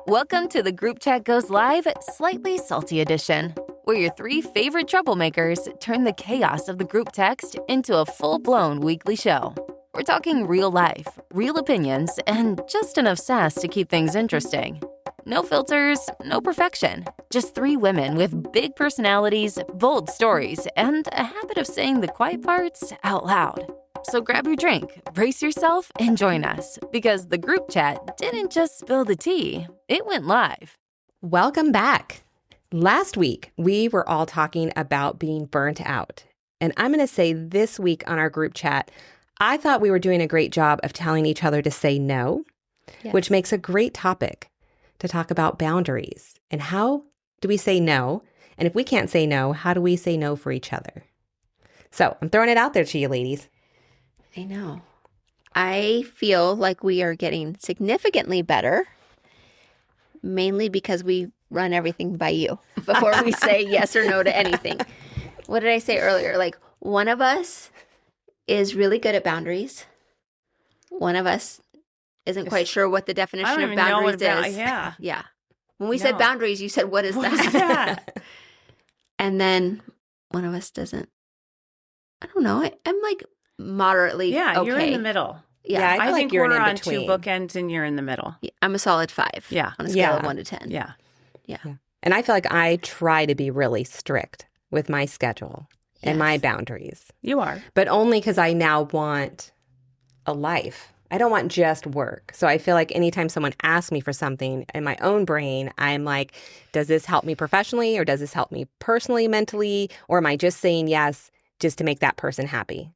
Welcome to the Group Chat Goes Live Slightly Salty Edition, where your three favorite troublemakers turn the chaos of the group text into a full-blown weekly show. We're talking real life, real opinions, and just enough sass to keep things interesting. No filters, no perfection. Just three women with big personalities, bold stories, and a habit of saying the quiet parts out loud. So grab your drink, brace yourself, and join us, because the group chat didn't just spill the tea, it went live. Welcome back. Last week, we were all talking about being burnt out. And I'm going to say this week on our group chat, I thought we were doing a great job of telling each other to say no, which makes a great topic to talk about boundaries. And how do we say no? And if we can't say no, how do we say no for each other? So I'm throwing it out there to you, ladies. I know. I feel like we are getting significantly better, mainly because we run everything by you before we say yes or no to anything. What did I say earlier? Like, one of us is really good at boundaries. One of us isn't quite sure what the definition of boundaries is. Yeah. When we said boundaries, you said, what is that? And then one of us doesn't. I don't know. I'm like moderately okay. You're in the middle. Yeah, I think like you're we're on between. two bookends and you're in the middle. I'm a solid 5 on a scale of 1 to 10. Yeah. And I feel like I try to be really strict with my schedule and my boundaries. You are. But only because I now want a life. I don't want just work. So I feel like anytime someone asks me for something in my own brain, I'm like, does this help me professionally or does this help me personally, mentally? Or am I just saying yes just to make that person happy?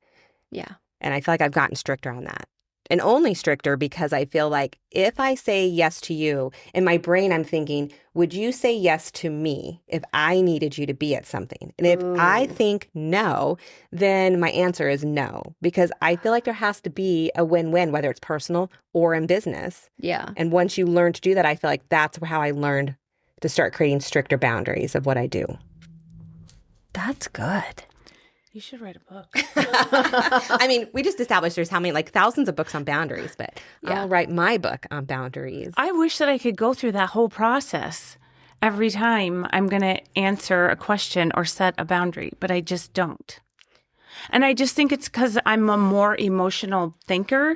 Yeah. And I feel like I've gotten stricter on that. And only stricter because I feel like if I say yes to you, in my brain I'm thinking, would you say yes to me if I needed you to be at something? And if I think no, then my answer is no. Because I feel like there has to be a win-win, whether it's personal or in business. Yeah. And once you learn to do that, I feel like that's how I learned to start creating stricter boundaries of what I do. That's good. You should write a book. I mean, we just established there's how many, like thousands of books on boundaries, but I'll write my book on boundaries. I wish that I could go through that whole process every time I'm going to answer a question or set a boundary, but I just don't. And I just think it's because I'm a more emotional thinker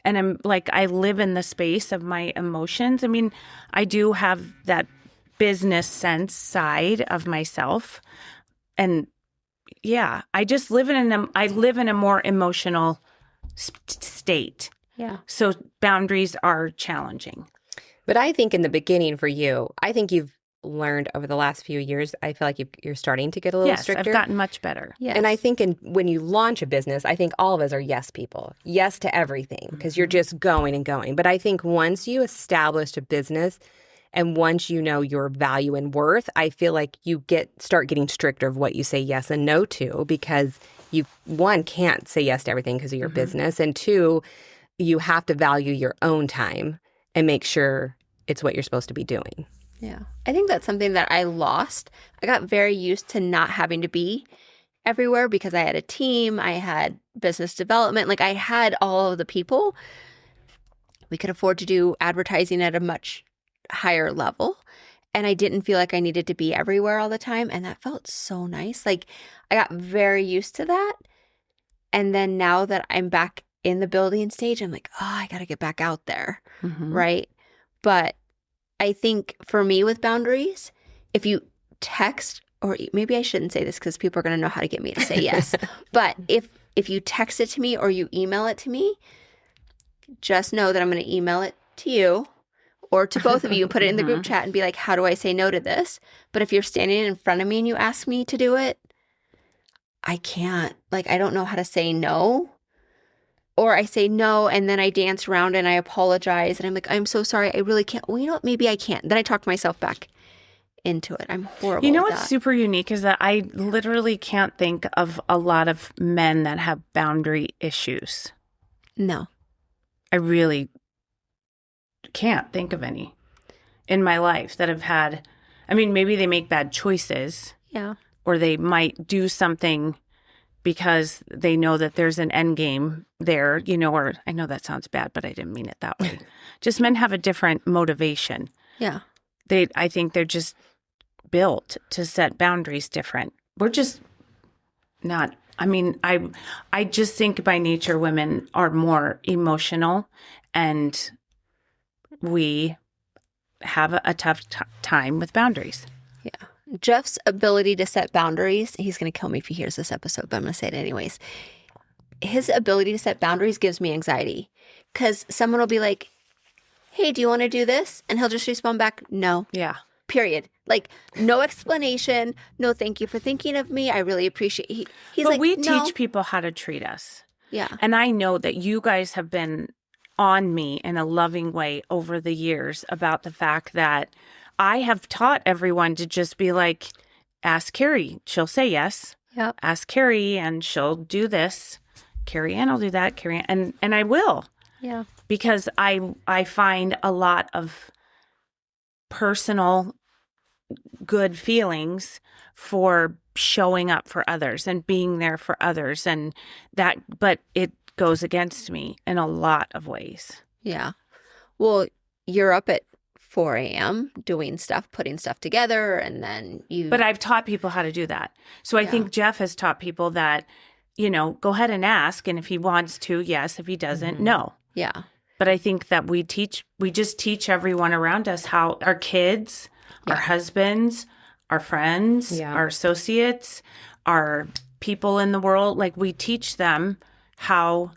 and I'm like, I live in the space of my emotions. I mean, I do have that business sense side of myself. And yeah, I just live in a more emotional state. Yeah. So boundaries are challenging. But I think in the beginning for you, I think you've learned over the last few years, I feel like you're starting to get a little stricter. Yes, I've gotten much better. Yes. And I think when you launch a business, I think all of us are yes people. Yes to everything because you're just going and going. But I think once you establish a business and once you know your value and worth, I feel like you start getting stricter of what you say yes and no to because you, one, can't say yes to everything because of your business. And two, you have to value your own time and make sure it's what you're supposed to be doing. Yeah. I think that's something that I lost. I got very used to not having to be everywhere because I had a team, I had business development, like I had all of the people. We could afford to do advertising at a much higher level. And I didn't feel like I needed to be everywhere all the time. And that felt so nice. Like I got very used to that. And then now that I'm back in the building stage, I'm like, oh, I got to get back out there. Right. But I think for me with boundaries, if you text, or maybe I shouldn't say this because people are going to know how to get me to say yes. But if you text it to me or you email it to me, just know that I'm going to email it to you or to both of you and put it in the group chat and be like, how do I say no to this? But if you're standing in front of me and you ask me to do it, I can't. Like, I don't know how to say no. Or I say no and then I dance around and I apologize and I'm like, I'm so sorry. I really can't. Well, you know what? Maybe I can't. Then I talk myself back into it. I'm horrible. You know at what's that. super unique is that I literally can't think of a lot of men that have boundary issues. No. I really can't think of any in my life that have had, I mean, maybe they make bad choices. Yeah. Or they might do something because they know that there's an end game there, you know, or I know that sounds bad, but I didn't mean it that way. Just men have a different motivation. Yeah. I think they're just built to set boundaries different. We're just not. I mean, I just think by nature women are more emotional, and we have a tough time with boundaries. Yeah. Jeff's ability to set boundaries, he's going to kill me if he hears this episode, but I'm going to say it anyways. His ability to set boundaries gives me anxiety because someone will be like, hey, do you want to do this? And he'll just respond back, no. Yeah. Period. Like, no explanation. No, thank you for thinking of me. I really appreciate he's but like, we no. teach people how to treat us. Yeah. And I know that you guys have been on me in a loving way over the years about the fact that I have taught everyone to just be like, ask Carrie. She'll say yes. Yep. Ask Carrie and she'll do this. Carrie Ann will do that. Carrie Ann, and I will. Yeah. Because I find a lot of personal good feelings for showing up for others and being there for others, and that, but it goes against me in a lot of ways. Yeah. Well, you're up at 4 a.m. doing stuff, putting stuff together, and then you... But I've taught people how to do that. So I think Jeff has taught people that, go ahead and ask, and if he wants to, yes. If he doesn't, no. Yeah. But I think that we just teach everyone around us how our kids, our husbands, our friends, our associates, our people in the world, like we teach them how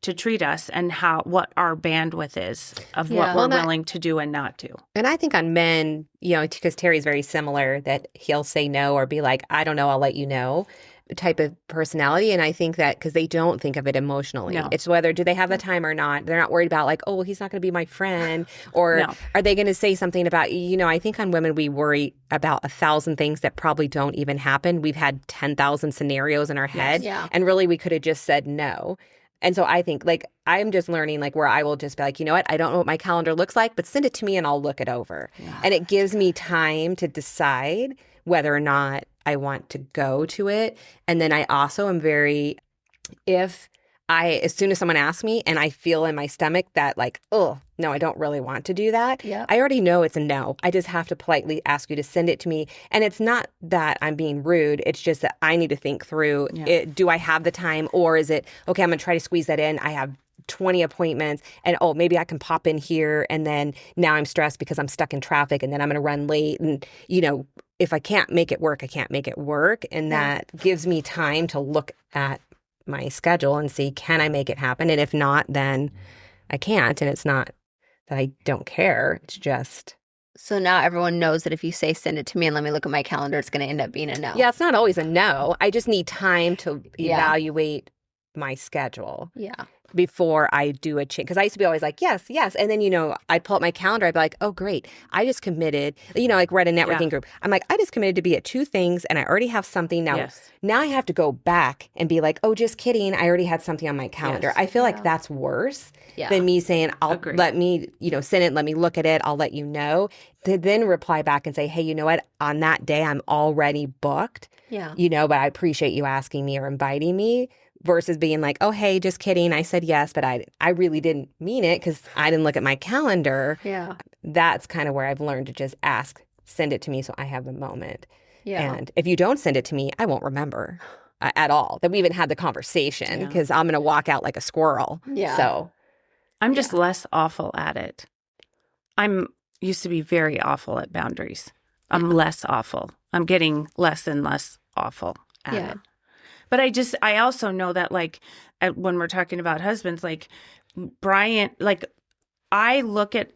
to treat us and what our bandwidth is of what we're willing to do and not do. And I think on men, because Terry's very similar, that he'll say no or be like, I don't know, I'll let you know, type of personality. And I think that because they don't think of it emotionally. No. It's whether do they have the time or not. They're not worried about like, oh, well, he's not going to be my friend. Or are they going to say something about, I think on women, we worry about 1,000 things that probably don't even happen. We've had 10,000 scenarios in our head. Yeah. And really, we could have just said no. And so I think like I'm just learning like where I will just be like, you know what? I don't know what my calendar looks like, but send it to me and I'll look it over. Yeah. And it gives me time to decide whether or not I want to go to it. And then I also am as soon as someone asks me and I feel in my stomach that like, oh, no, I don't really want to do that. Yep. I already know it's a no. I just have to politely ask you to send it to me. And it's not that I'm being rude. It's just that I need to think through it. Do I have the time, or is it, okay, I'm going to try to squeeze that in. I have 20 appointments and maybe I can pop in here. And then now I'm stressed because I'm stuck in traffic and then I'm going to run late. And, if I can't make it work, I can't make it work. And that gives me time to look at my schedule and see, can I make it happen? And if not, then I can't. And it's not that I don't care. It's just... So now everyone knows that if you say send it to me and let me look at my calendar, it's going to end up being a no. Yeah, it's not always a no. I just need time to evaluate my schedule. Yeah. Before I do a change. Because I used to be always like, yes. And then, I'd pull up my calendar. I'd be like, oh, great. I just committed, like we're at a networking group. I'm like, I just committed to be at 2 things and I already have something now. Yes. Now I have to go back and be like, oh, just kidding. I already had something on my calendar. Yes. I feel like that's worse than me saying, let me, send it, let me look at it. I'll let you know. To then reply back and say, hey, you know what? On that day, I'm already booked. Yeah. But I appreciate you asking me or inviting me. Versus being like, oh, hey, just kidding. I said yes, but I really didn't mean it because I didn't look at my calendar. Yeah. That's kind of where I've learned to just ask, send it to me so I have the moment. Yeah. And if you don't send it to me, I won't remember at all that we even had the conversation because I'm going to walk out like a squirrel. Yeah. So I'm just less awful at it. I'm used to be very awful at boundaries. I'm less awful. I'm getting less and less awful at it. But I also know that, like, when we're talking about husbands, like, Brian, like, I look at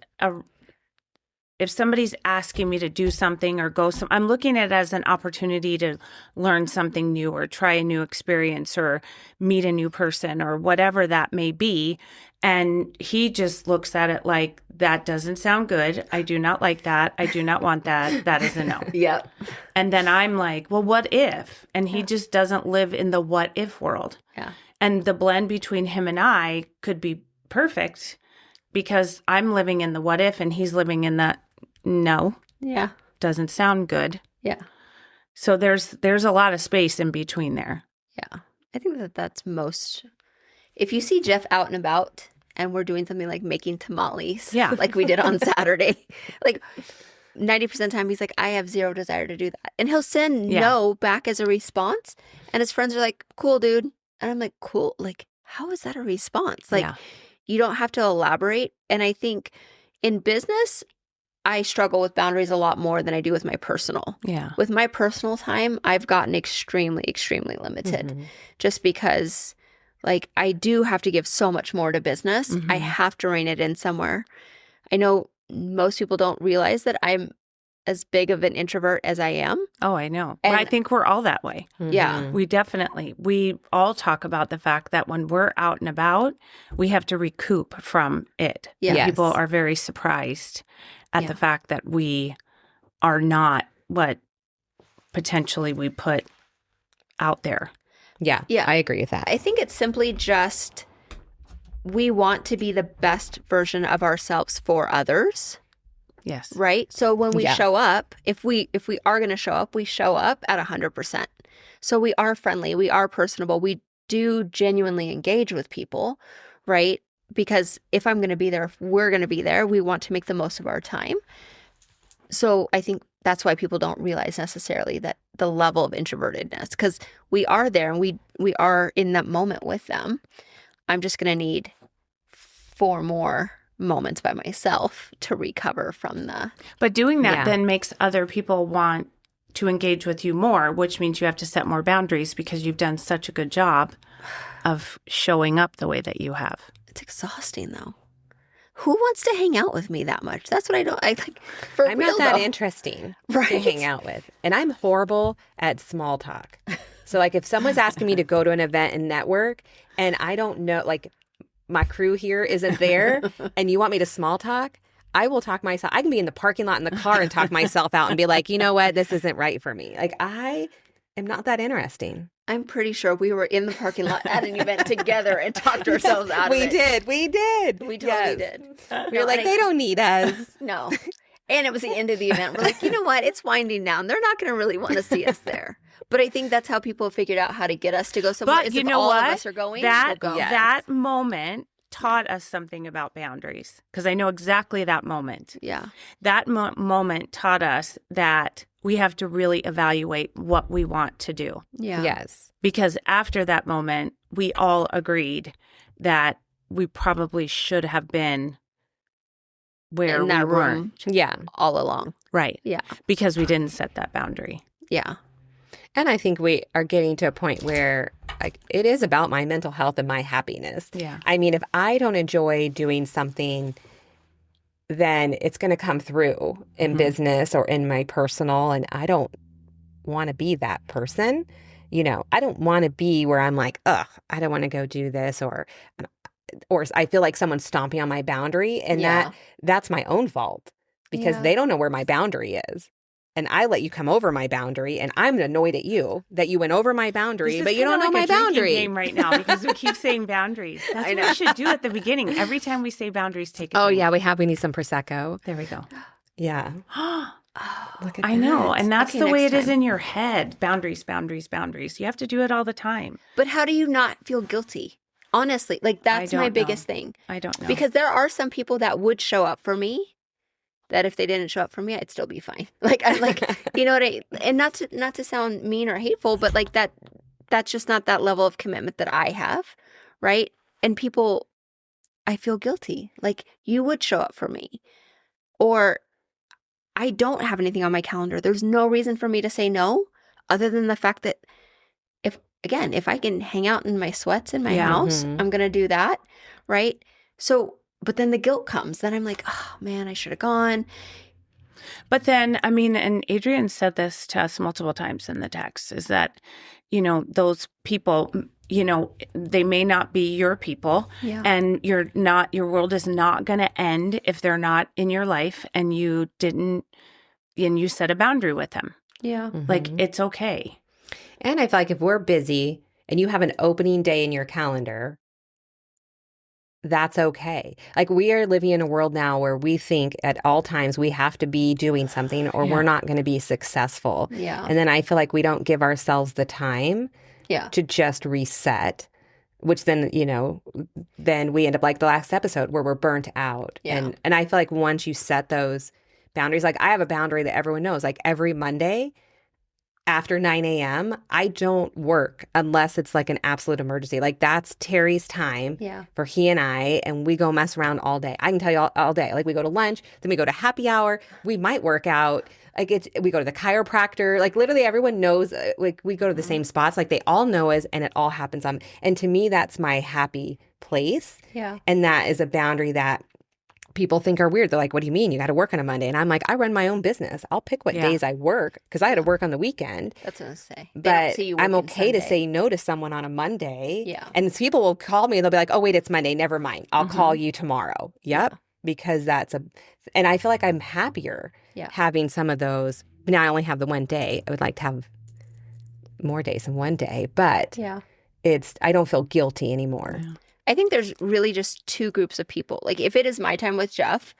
if somebody's asking me to do something or I'm looking at it as an opportunity to learn something new or try a new experience or meet a new person or whatever that may be. And he just looks at it like, that doesn't sound good. I do not like that. I do not want that. That is a no. Yep. And then I'm like, well, what if? And he just doesn't live in the what if world. Yeah. And the blend between him and I could be perfect because I'm living in the what if and he's living in the no. Yeah. Doesn't sound good. Yeah. So there's a lot of space in between there. Yeah. I think that's most... If you see Jeff out and about and we're doing something like making tamales, Yeah. like we did on Saturday, like 90% of the time he's like, I have zero desire to do that. And he'll send no back as a response. And his friends are like, cool, dude. And I'm like, cool. Like, how is that a response? Like, you don't have to elaborate. And I think in business, I struggle with boundaries a lot more than I do with my personal. Yeah. With my personal time, I've gotten extremely, extremely limited just because like I do have to give so much more to business. I have to rein it in somewhere. I know most people don't realize that I'm as big of an introvert as I am. Oh, I know. And I think we're all that way. Yeah. We all talk about the fact that when we're out and about, we have to recoup from it. Yeah. And Yes. people are very surprised at the fact that we are not what potentially we put out there. Yeah. Yeah. I agree with that. I think it's simply just we want to be the best version of ourselves for others, Yes. right? So when we Yeah. show up, if we are going to show up, we show up at 100%. So we are friendly, we are personable, we do genuinely engage with people, right? Because if I'm going to be there, if we're going to be there, we want to make the most of our time. So I think that's why people don't realize necessarily that the level of introvertedness, because we are there and we are in that moment with them. I'm just going to need 4 more moments by myself to recover from the... But doing that Yeah. then makes other people want to engage with you more, which means you have to set more boundaries because you've done such a good job of showing up the way that you have. It's exhausting though. Who wants to hang out with me that much? That's what I don't... I like. For I'm real, not that though. interesting Right. to hang out with. And I'm horrible at small talk. So like if someone's asking me to go to an event and network and I don't know, like my crew here isn't there and you want me to small talk, I will talk myself. I can be in the parking lot in the car and talk myself out and be like, you know what? This isn't right for me. Like I am not that interesting. I'm pretty sure we were in the parking lot at an event together and talked ourselves out of We it. did. We did. We totally Yes. did. We were like, they don't need us. No. And it was the end of the event. We're like, you know what? It's winding down. They're not going to really want to see us there. But I think that's how people figured out how to get us to go somewhere. But is you if know all what? of us are going, that we'll go. Yes. that moment taught us something about boundaries because I know exactly that moment. Yeah. That moment taught us that we have to really evaluate what we want to do. Yeah. Yes. Because after that moment, we all agreed that we probably should have been where In that we room weren't. Yeah. all along. Right. Yeah. Because we didn't set that boundary. Yeah. And I think we are getting to a point where like it is about my mental health and my happiness. Yeah. I mean, if I don't enjoy doing something, then it's going to come through in business or in my personal. And I don't want to be that person. You know, I don't want to be where I'm like, ugh, I don't want to go do this or I feel like someone's stomping on my boundary. And Yeah. that's my own fault because Yeah. they don't know where my boundary is. And I let you come over my boundary, and I'm annoyed at you that you went over my boundary, This is but you kinda don't know like my a drinking boundary. game right now because we keep saying boundaries. That's I what know. we should do at the beginning. Every time we say boundaries, take a Oh drink. yeah, we need some prosecco. There we go. Yeah, look at I know. that. And that's Okay, the way next it is time. in your head. Boundaries, boundaries, boundaries. You have to do it all the time. But how do you not feel guilty? Honestly, like that's my don't biggest know. thing. I don't know. Because there are some people that would show up for me that if they didn't show up for me, I'd still be fine. Like I like you know what and not to sound mean or hateful, but like that's just not that level of commitment that I have, right? And people I feel guilty. Like you would show up for me. Or I don't have anything on my calendar. There's no reason for me to say no other than the fact that if I can hang out in my sweats in my Yeah. house, Mhm. I'm going to do that, right? So, but then the guilt comes. Then I'm like, oh man, I should have gone. But then, I mean, and Adrian said this to us multiple times in the text, is that, you know, those people, you know, they may not be your people Yeah. and your world is not going to end if they're not in your life and you set a boundary with them. Yeah. Like, Mhm. it's okay. And I feel like if we're busy and you have an opening day in your calendar, that's okay. Like we are living in a world now where we think at all times we have to be doing something or Yeah. we're not going to be successful. Yeah. And then I feel like we don't give ourselves the time Yeah. to just reset. which then, then we end up like the last episode where we're burnt out. Yeah. And I feel like once you set those boundaries, like I have a boundary that everyone knows, like every Monday after 9 a.m., I don't work unless it's like an absolute emergency. Like that's Terry's time for he and I, and we go mess around all day. I can tell you all day. Like we go to lunch, then we go to happy hour. We might work out. Like we go to the chiropractor. Like literally everyone knows. Like we go to the same spots. Like they all know us, and it all happens on. And to me, that's my happy place. Yeah. And that is a boundary that people think are weird. They're like, what do you mean? You got to work on a Monday. And I'm like, I run my own business. I'll pick what days I work because I had to work on the weekend. That's what I was going to say. But I'm okay to say no to someone on a Monday. Yeah. And people will call me and they'll be like, oh, wait, it's Monday. Never mind. I'll call you tomorrow. Yep. Because and I feel like I'm happier having some of those. Now I only have the one day. I would like to have more days than one day. But I don't feel guilty anymore. Yeah. I think there's really just two groups of people. Like if it is my time with Jeff,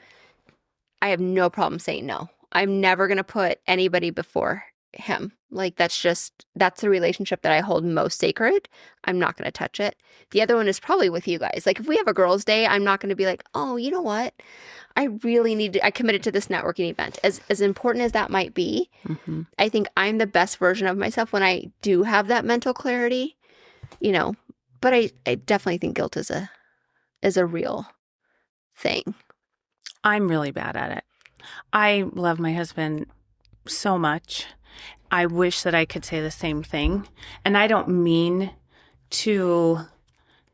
I have no problem saying no. I'm never going to put anybody before him. Like that's the relationship that I hold most sacred. I'm not going to touch it. The other one is probably with you guys. Like if we have a girls' day, I'm not going to be like, oh, you know what? I committed to this networking event. As important as that might be, I think I'm the best version of myself when I do have that mental clarity, But I definitely think guilt is a real thing. I'm really bad at it. I love my husband so much. I wish that I could say the same thing. And I don't mean to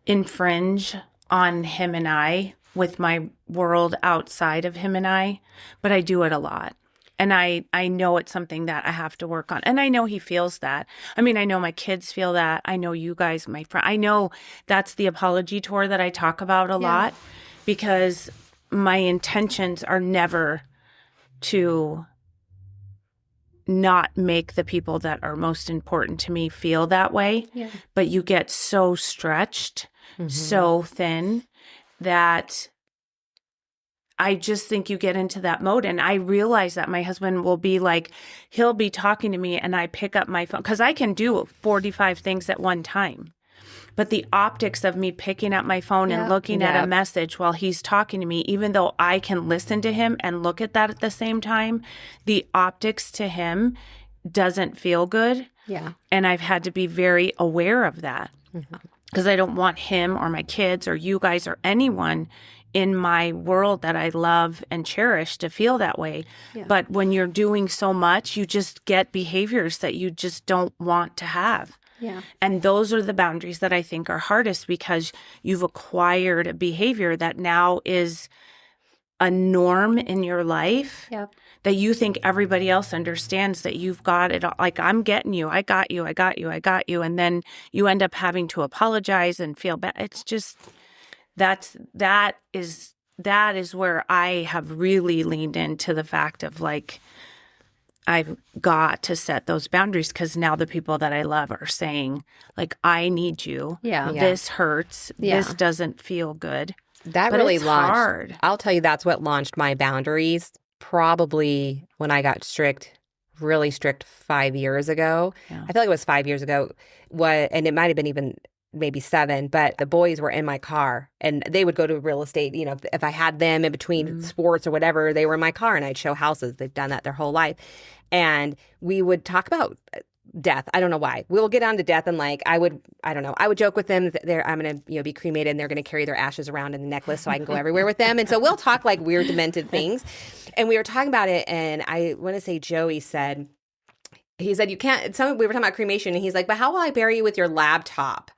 infringe on him and I with my world outside of him and I, but I do it a lot. And I know it's something that I have to work on. And I know he feels that. I mean, I know my kids feel that. I know you guys, my friend. I know that's the apology tour that I talk about a lot because my intentions are never to not make the people that are most important to me feel that way. Yeah. But you get so stretched, so thin that I just think you get into that mode. And I realize that my husband will be like, he'll be talking to me and I pick up my phone because I can do 45 things at one time. But the optics of me picking up my phone and looking at a message while he's talking to me, even though I can listen to him and look at that at the same time, the optics to him doesn't feel good. Yeah. And I've had to be very aware of that because I don't want him or my kids or you guys or anyone in my world that I love and cherish to feel that way. Yeah. But when you're doing so much, you just get behaviors that you just don't want to have. Yeah. And those are the boundaries that I think are hardest because you've acquired a behavior that now is a norm in your life that you think everybody else understands that you've got it all. Like, I'm getting you. I got you. I got you. I got you. And then you end up having to apologize and feel bad. It's just... That is where I have really leaned into the fact of like, I've got to set those boundaries because now the people that I love are saying like, I need you. Yeah. This hurts. Yeah. This doesn't feel good. That but really it's launched. Hard. I'll tell you, that's what launched my boundaries probably when I got really strict 5 years ago. Yeah. I feel like it was 5 years ago. And it might have been even maybe 7, but the boys were in my car and they would go to real estate. If I had them in between sports or whatever, they were in my car and I'd show houses. They've done that their whole life. And we would talk about death. I don't know why. We'll get on to death and like, I would joke with them that I'm going to be cremated and they're going to carry their ashes around in the necklace so I can go everywhere with them. And so we'll talk like weird, demented things. And we were talking about it. And I want to say Joey said, you can't, we were talking about cremation and he's like, but how will I bury you with your laptop?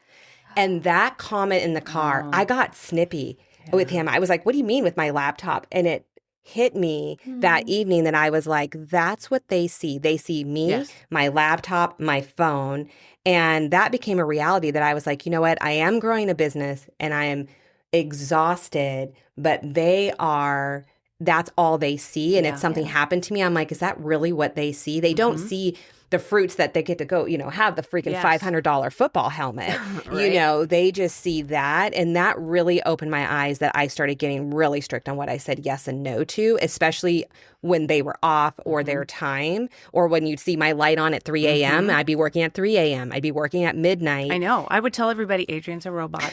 And that comment in the car, I got snippy with him. I was like, what do you mean with my laptop? And it hit me that evening that I was like, that's what they see. They see me, my laptop, my phone. And that became a reality that I was like, you know what? I am growing a business and I am exhausted, but that's all they see. And if something happened to me, I'm like, is that really what they see? They don't see the fruits that they get to go, have the freaking Yes. $500 football helmet. Right. They just see that. And that really opened my eyes that I started getting really strict on what I said yes and no to, especially when they were off or their time, or when you'd see my light on at 3 a.m. I'd be working at 3 a.m. I'd be working at midnight. I know. I would tell everybody Adrian's a robot.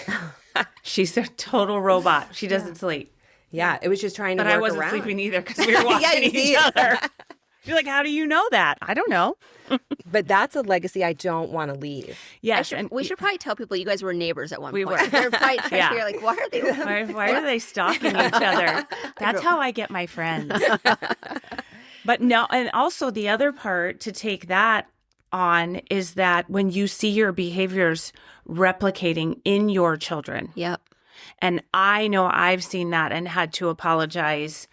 She's a total robot. She doesn't sleep. Yeah, it was just trying to But work I wasn't around. sleeping either because we were watching you see each it. other. You're like, how do you know that? I don't know. But that's a legacy I don't want to leave. Yes. We should probably tell people you guys were neighbors at one We point. were. They're probably trying to figure like, why are they? Why are they stalking each other? That's how I get my friends. But no, and also the other part to take that on is that when you see your behaviors replicating in your children, Yep. and I know I've seen that and had to apologize,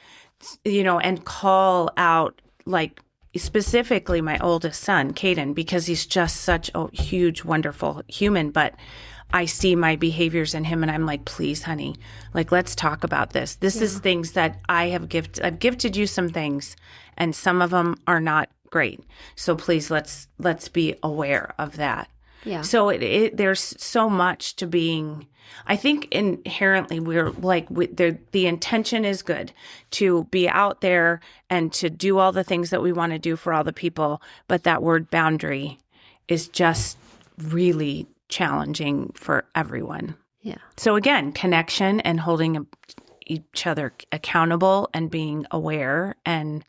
and call out, like, specifically my oldest son, Caden, because he's just such a huge, wonderful human. But I see my behaviors in him and I'm like, please, honey, like, let's talk about this. This is things that I've gifted you some things, and some of them are not great. So please, let's be aware of that. Yeah. So there's so much to being. I think inherently we're like, the intention is good to be out there and to do all the things that we want to do for all the people. But that word boundary is just really challenging for everyone. Yeah. So again, connection and holding each other accountable and being aware. And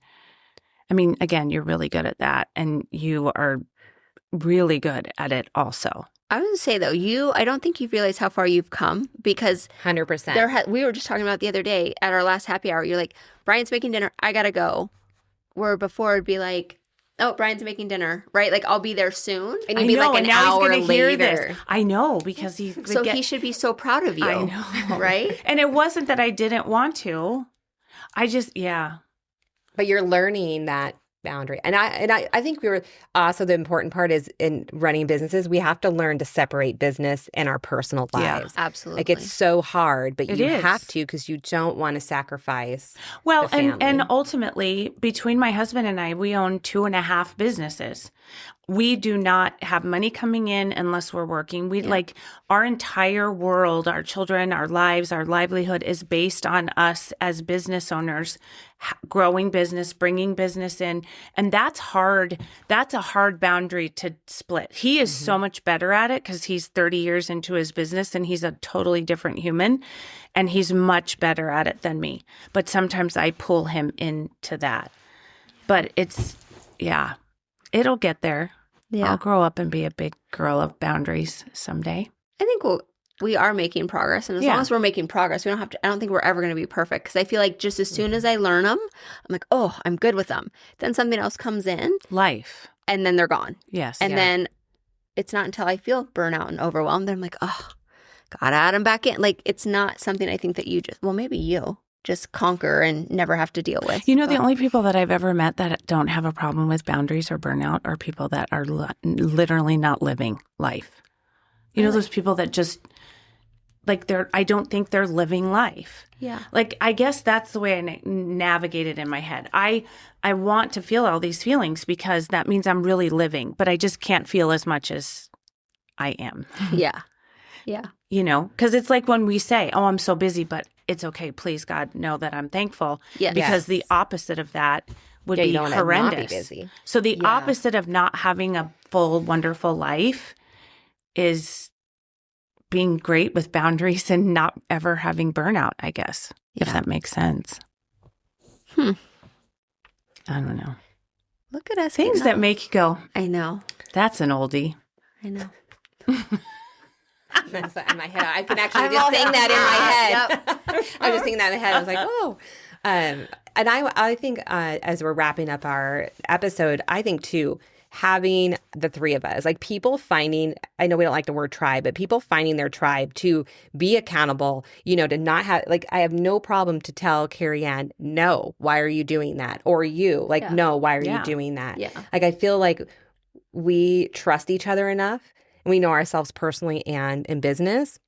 I mean, again, you're really good at that. And you are really good at it also. I was going to say, though, I don't think you realize how far you've come, because 100%. we were just talking about the other day at our last happy hour. You're like, Brian's making dinner. I got to go. Where before it'd be like, oh, Brian's making dinner, right? Like, I'll be there soon. And you'd be like an hour he's gonna later. hear this. I know, because he He should be so proud of you. I know. Right? And it wasn't that I didn't want to. I just, yeah. But you're learning that boundary. And I think we were also, the important part is, in running businesses, we have to learn to separate business and our personal Yeah. lives. Absolutely. Like, it's so hard, but It you is. have to, because you don't want to sacrifice. Well, the and family. ultimately, between my husband and I, we own 2.5 businesses. We do not have money coming in unless we're working. We like, our entire world, our children, our lives, our livelihood is based on us as business owners, growing business, bringing business in. And that's hard. That's a hard boundary to split. He is so much better at it because he's 30 years into his business and he's a totally different human. And he's much better at it than me. But sometimes I pull him into that. But it's, yeah. It'll get there. Yeah. I'll grow up and be a big girl of boundaries someday. I think we are making progress. And as long as we're making progress, we don't have to, I don't think we're ever going to be perfect. Because I feel like just as soon as I learn them, I'm like, oh, I'm good with them. Then something else comes in Life. and then they're gone. Yes. And then it's not until I feel burnout and overwhelmed that I'm like, oh, gotta add them back in. Like, it's not something I think that maybe you just conquer and never have to deal with. You know, the only people that I've ever met that don't have a problem with boundaries or burnout are people that are literally not living life. You know, those people that just, like, I don't think they're living life. Yeah. Like, I guess that's the way I navigate it in my head. I want to feel all these feelings because that means I'm really living, but I just can't feel as much as I am. Yeah. Yeah. You know, because it's like when we say, oh, I'm so busy, but it's okay. Please, God, know that I'm thankful. Yes. Because the opposite of that would Yeah, be you don't wanna horrendous. not be busy. So the Yeah. opposite of not having a full, wonderful life is being great with boundaries and not ever having burnout, I guess, if Yeah. that makes sense. I don't know. Look at us. Things getting that all- make you go, I know. that's an oldie. I know. That's in my head. I can actually just sing that in my head. I was just singing that in my head. I was like, oh. And I think as we're wrapping up our episode, I think too, having the three of us, like, people finding, I know we don't like the word tribe, but people finding their tribe to be accountable, you know, to not have, like, I have no problem to tell Carrie Ann, no, why are you doing that? Or you, like, no, why are you doing that? Yeah. Like, I feel like we trust each other enough, and we know ourselves personally and in business,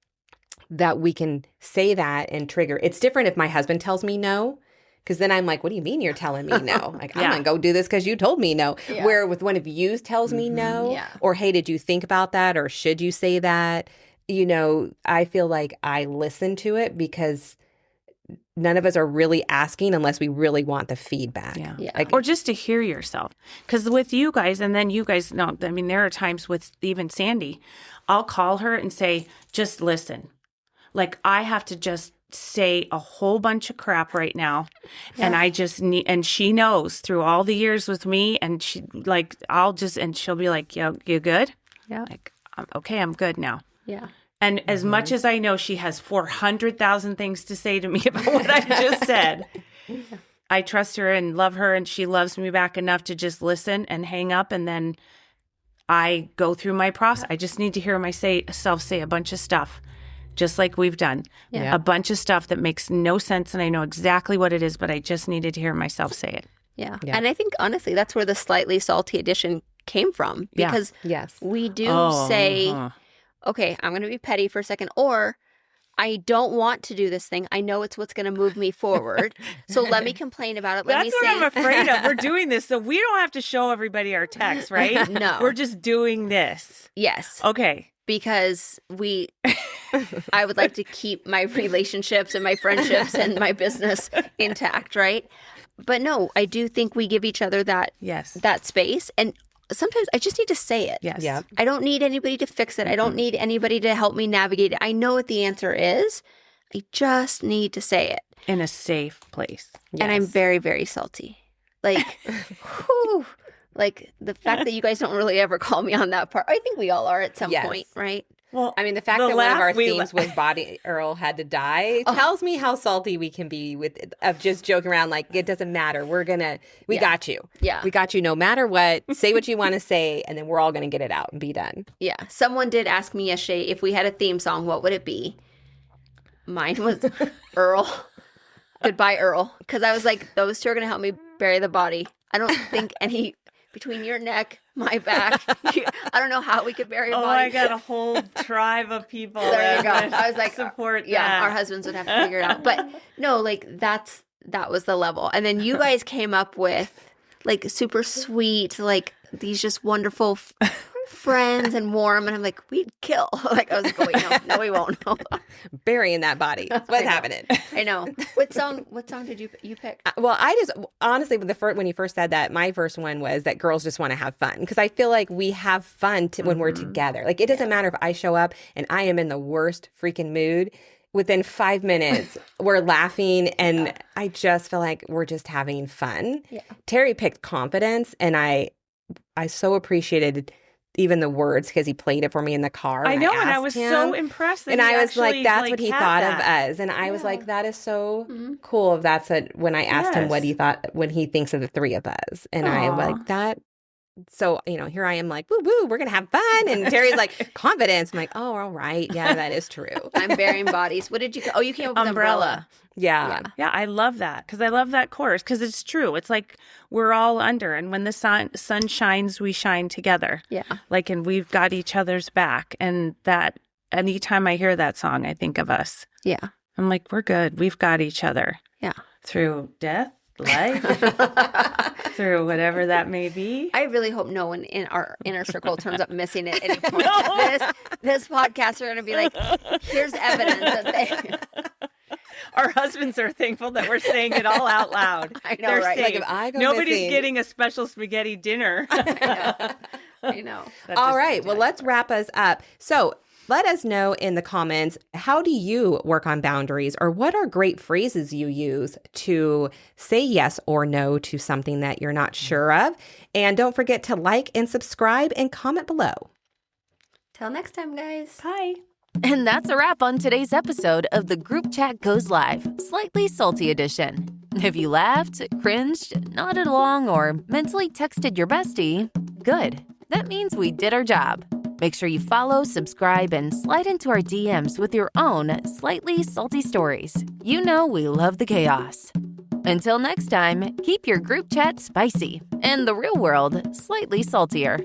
that we can say that and trigger. It's different if my husband tells me no, Because then I'm like, what do you mean you're telling me no? Like, I'm going to go do this because you told me no. Yeah. Where with one of you tells me no, Yeah. or hey, did you think about that? Or should you say that? You know, I feel like I listen to it because none of us are really asking unless we really want the feedback. Yeah. Yeah. Like, Or just to hear yourself. Because with you guys, and then you guys know, I mean, there are times with even Sandy, I'll call her and say, just listen. Like, I have to just say a whole bunch of crap right now. Yeah. And I just need, and she knows through all the years with me, and she, like, and she'll be like, yo, you good? Yeah. Like, okay, I'm good now. Yeah. And as much as I know she has 400,000 things to say to me about what I just said, I trust her and love her, and she loves me back enough to just listen and hang up, and then I go through my process. I just need to hear myself say a bunch of stuff, just like we've done. Yeah. A bunch of stuff that makes no sense, and I know exactly what it is, but I just needed to hear myself say it. Yeah. Yeah. And I think, honestly, that's where the slightly salty edition came from. Yeah. Because yes. we do Oh, say, uh-huh. okay, I'm going to be petty for a second, or I don't want to do this thing. I know it's what's going to move me forward. So let me complain about it. Let That's me what say, I'm afraid of. We're doing this, so we don't have to show everybody our text, right? No. We're just doing this. yes, Okay. because I would like to keep my relationships and my friendships and my business intact, right? But no, I do think we give each other that Yes. space. And sometimes I just need to say it. Yes. Yeah. I don't need anybody to fix it. I don't need anybody to help me navigate it. I know what the answer is. I just need to say it. In a safe place. And I'm Yes. very, very salty. Like, whew, like the fact that you guys don't really ever call me on that part. I think we all are at some Yes. point, right? Well, I mean, the fact The that one of laugh our we themes was Body Earl had to die tells me how salty we can be with of just joking around like it doesn't matter. We Yeah. got you. Yeah. We got you no matter what. Say what you want to say, and then we're all going to get it out and be done. Yeah. Someone did ask me yesterday if we had a theme song, what would it be? Mine was Earl. Goodbye, Earl. Because I was like, those two are going to help me bury the body. I don't think between your neck, my back, I don't know how we could bury a body. I got a whole tribe of people. There you go. that I was like, support yeah, that. our husbands would have to figure it out. But no, like that was the level. And then you guys came up with like super sweet, like these just wonderful friends and warm. And I'm like, we'd kill. Like I was like, oh, wait, no, we won't. No. Burying that body. What's I know. happening? I know. What song did you pick? Well, I just honestly, when you first said that, my first one was that girls just want to have fun because I feel like we have fun when we're together. Like it doesn't matter if I show up and I am in the worst freaking mood. Within 5 minutes, we're laughing, and I just feel like we're just having fun. Yeah. Terry picked confidence, and I so appreciated even the words because he played it for me in the car. I know, and I asked was him. so impressed. That And he I was like, actually, that's what he had thought that. of us. And I was like, that is so cool. When I asked him what he thought, when he thinks of the three of us. And I Aw. like that. So, here I am like, woo, woo, we're going to have fun. And Terry's like, confidence. I'm like, oh, all right. Yeah, that is true. I'm burying bodies. What did you? Oh, you came up with umbrella. Yeah. Yeah, I love that because I love that chorus because it's true. It's like we're all under, and when the sun shines, we shine together. Yeah. Like, and we've got each other's back. And that anytime I hear that song, I think of us. Yeah. I'm like, we're good. We've got each other. Yeah. Through death, life, through whatever that may be. I really hope no one in our inner circle turns up missing at any point. This podcast are going to be like, here's evidence that they. Our husbands are thankful that we're saying it all out loud. I know, They're right? saying, Like, if I go nobody's missing- getting a special spaghetti dinner. I know. That's All just right. Well, let's wrap us up. So let us know in the comments, how do you work on boundaries, or what are great phrases you use to say yes or no to something that you're not sure of? And don't forget to like and subscribe and comment below. Till next time, guys. Bye. And that's a wrap on today's episode of the Group Chat Goes Live, Slightly Salty Edition. If you laughed, cringed, nodded along, or mentally texted your bestie, good. That means we did our job. Make sure you follow, subscribe, and slide into our DMs with your own slightly salty stories. You know we love the chaos. Until next time, keep your group chat spicy and the real world slightly saltier.